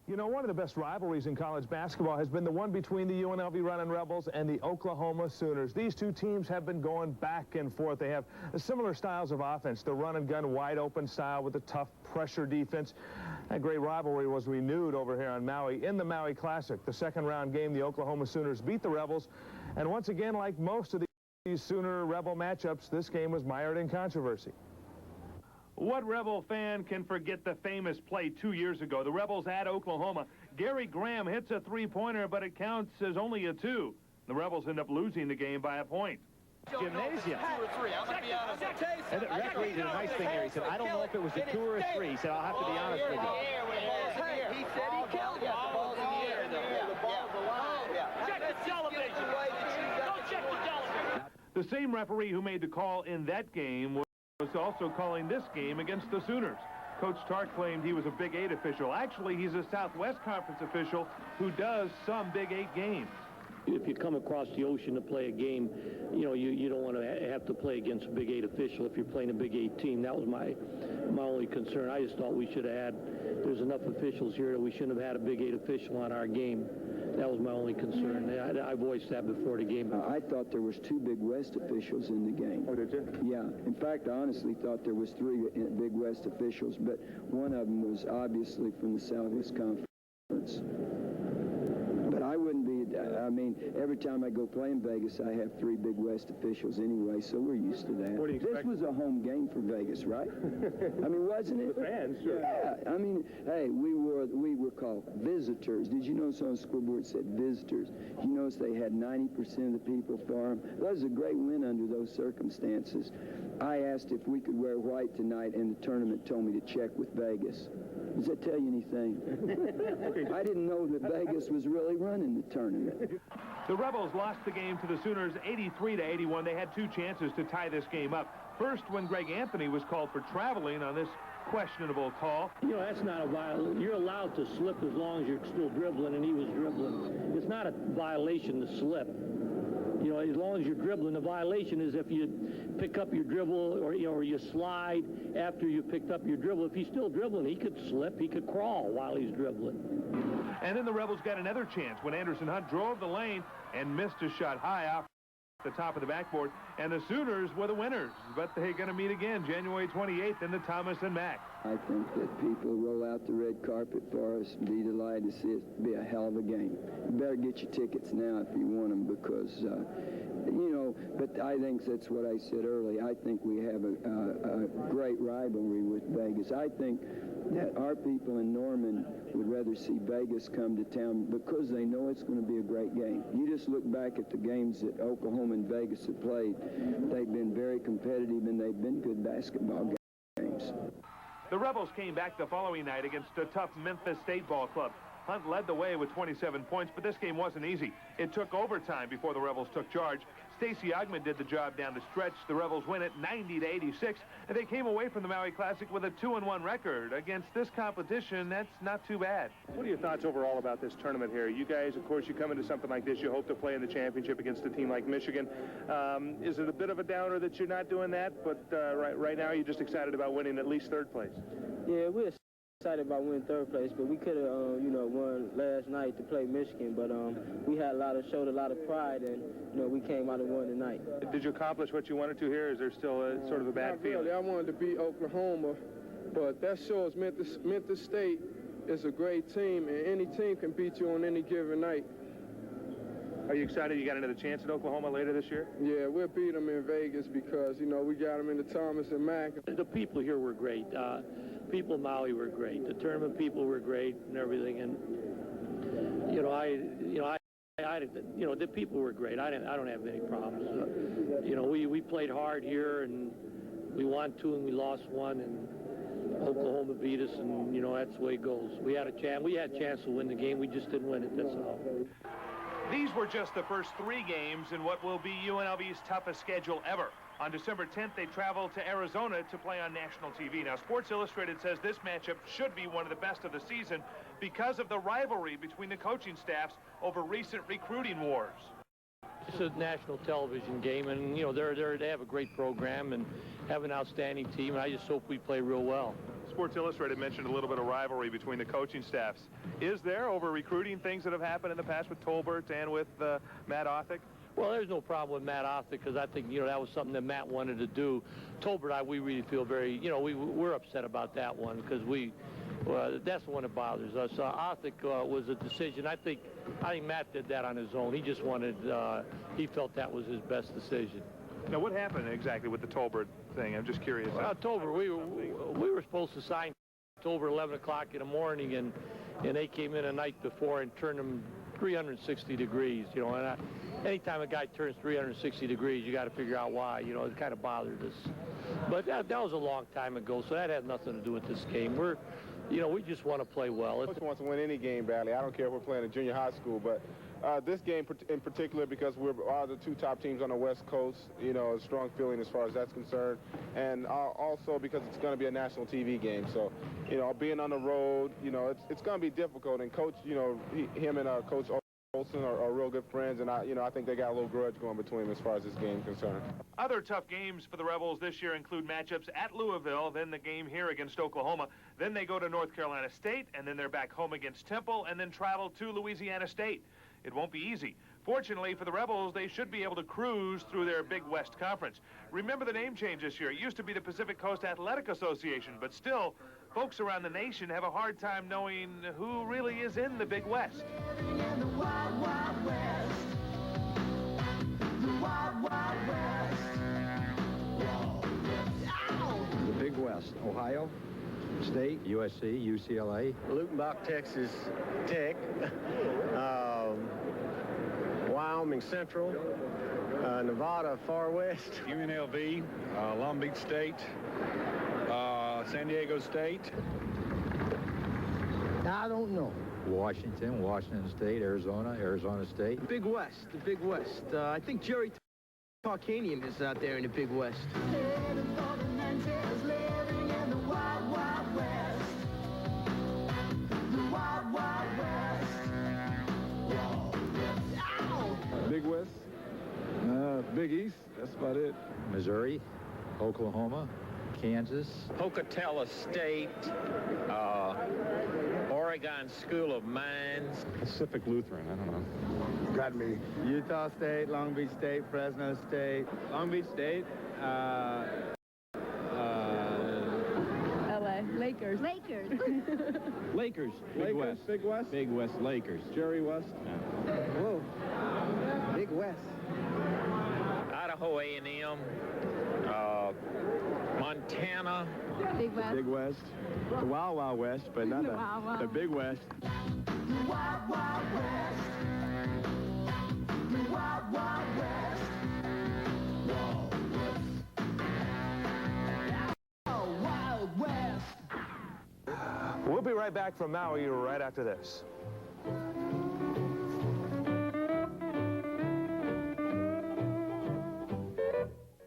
You know, one of the best rivalries in college basketball has been the one between the UNLV Runnin' Rebels and the Oklahoma Sooners. These two teams have been going back and forth. They have similar styles of offense, the run-and-gun, wide-open style with the tough pressure defense. That great rivalry was renewed over here on Maui in the Maui Classic. The second-round game, the Oklahoma Sooners beat the Rebels. And once again, like most of these Sooner-Rebel matchups, this game was mired in controversy. What Rebel fan can forget the famous play 2 years ago? The Rebels at Oklahoma. Gary Graham hits a three-pointer, but it counts as only a two. The Rebels end up losing the game by a point. Gymnasium. 2 or 3. I'm going to be honest. And the referee did a nice thing here. He said, I don't know if it was a 2 or a 3. He said, I'll have to be honest with you. He said he killed it. The ball's in the air. The ball's alive. Check the television. Go check the television. The same referee who made the call in that game was also calling this game against the Sooners. Coach Tart claimed he was a Big 8 official. Actually, he's a Southwest Conference official who does some Big 8 games. If you come across the ocean to play a game, you know, you don't want to have to play against a Big 8 official if you're playing a Big 8 team. That was my only concern. I just thought we should have had, there's enough officials here that we shouldn't have had a Big 8 official on our game. That was my only concern. I voiced that before the game. I thought there was 2 Big West officials in the game. Oh, did you? Yeah. In fact, I honestly thought there was 3 Big West officials, but one of them was obviously from the Southwest Conference. But I wouldn't be, I mean, every time I go play in Vegas, I have 3 Big West officials anyway, so we're used to that. What do you expect? This was a home game for Vegas, right? I mean, wasn't it? The fans, sure. Yeah. I mean, hey, we were called visitors. Did you notice on the scoreboard it said visitors? You notice they had 90% of the people for them. That was a great win under those circumstances. I asked if we could wear white tonight, and the tournament told me to check with Vegas. Does that tell you anything? I didn't know that Vegas was really running the tournament. The Rebels lost the game to the Sooners 83-81. They had 2 chances to tie this game up. First, when Greg Anthony was called for traveling on this questionable call. You know, that's not a violation. You're allowed to slip as long as you're still dribbling, and he was dribbling. It's not a violation to slip. You know, as long as you're dribbling, the violation is if you pick up your dribble or you slide after you picked up your dribble. If he's still dribbling, he could slip, he could crawl while he's dribbling. And then the Rebels got another chance when Anderson Hunt drove the lane and missed a shot high off the top of the backboard. And the Sooners were the winners, but they're going to meet again January 28th in the Thomas and Mack. I think that people roll out the red carpet for us and be delighted to see it be a hell of a game. You better get your tickets now if you want them because, you know, but I think that's what I said earlier. I think we have a great rivalry with Vegas. I think that our people in Norman would rather see Vegas come to town because they know it's going to be a great game. You just look back at the games that Oklahoma and Vegas have played. They've been very competitive and they've been good basketball games. The Rebels came back the following night against a tough Memphis State ball club. Hunt led the way with 27 points, but this game wasn't easy. It took overtime before the Rebels took charge. Stacey Ogman did the job down the stretch. The Rebels win it 90-86, and they came away from the Maui Classic with a 2-1 record. Against this competition, that's not too bad. What are your thoughts overall about this tournament here? You guys, of course, you come into something like this, you hope to play in the championship against a team like Michigan. Is it a bit of a downer that you're not doing that? But right now, you're just excited about winning at least 3rd place? Yeah, we're excited about winning 3rd place, but we could have, you know, won last night to play Michigan. But we had showed a lot of pride, and you know, we came out and won tonight. Did you accomplish what you wanted to here? Is there still sort of a bad feeling? Really. I wanted to beat Oklahoma, but that shows Memphis State is a great team, and any team can beat you on any given night. Are you excited you got another chance at Oklahoma later this year? Yeah, we'll beat them in Vegas because, you know, we got them in the Thomas and Mack. The people here were great. People in Maui were great. The tournament people were great and everything. And the people were great. I don't have any problems. You know, we played hard here, and we won 2 and we lost 1, and Oklahoma beat us, and you know that's the way it goes. We had a chance to win the game. We just didn't win it. That's all. These were just the first 3 games in what will be UNLV's toughest schedule ever. On December 10th, they travel to Arizona to play on national TV. Now, Sports Illustrated says this matchup should be one of the best of the season because of the rivalry between the coaching staffs over recent recruiting wars. It's a national television game, and you know they have a great program and have an outstanding team, and I just hope we play real well. Sports Illustrated mentioned a little bit of rivalry between the coaching staffs. Is there over recruiting things that have happened in the past with Tolbert and with Matt Othick? Well, there's no problem with Matt Othick because I think, that was something that Matt wanted to do. Tolbert, we really feel very, we're upset about that one because that's the one that bothers us. Othick was a decision. I think Matt did that on his own. He just wanted, he felt that was his best decision. Now, what happened exactly with the Tolbert thing? I'm just curious. Well, Tolbert, we were supposed to sign Tolbert 11 o'clock in the morning, and they came in a night before and turned him 360 degrees, and anytime a guy turns 360 degrees, you got to figure out why, it kind of bothered us. But that was a long time ago, so that had nothing to do with this game. We just want to play well. Coach wants to win any game badly. I don't care if we're playing in junior high school, but this game in particular, because we're the two top teams on the West Coast, a strong feeling as far as that's concerned, and also because it's going to be a national TV game. So, being on the road, it's going to be difficult. And Coach, him and Coach Olson are real good friends, and I think they got a little grudge going between them as far as this game is concerned. Other tough games for the Rebels this year include matchups at Louisville, then the game here against Oklahoma, then they go to North Carolina State, and then they're back home against Temple, and then travel to Louisiana State. It won't be easy. Fortunately for the Rebels, they should be able to cruise through their Big West Conference. Remember the name change this year. It used to be the Pacific Coast Athletic Association, but still, folks around the nation have a hard time knowing who really is in the Big West. The Wild Wild West. The Wild Wild West. The Big West. Ohio State, USC, UCLA. Lutenbach, Texas Tech. Wyoming Central. Nevada Far West. UNLV, Long Beach State, San Diego State. I don't know. Washington, Washington State, Arizona, Arizona State. The Big West, the Big West. I think Jerry Tarkanian is out there in the Big West. Headed for the Nantes, living in the Wild Wild West. The Wild Wild West. Big West, Big East, that's about it. Missouri, Oklahoma, Kansas. Pocatello State, Oregon School of Mines. Pacific Lutheran, I don't know. Got me. Utah State, Long Beach State, Fresno State. Long Beach State, LA, Lakers. Lakers, Big West. Big West? Big West Lakers. Jerry West? Yeah. Whoa. Big West. Idaho A&M, Montana. Big West. Big West. The Wild Wild West, but not the Big West. The Wild Wild West. The Wild Wild West. We'll be right back from Maui right after this.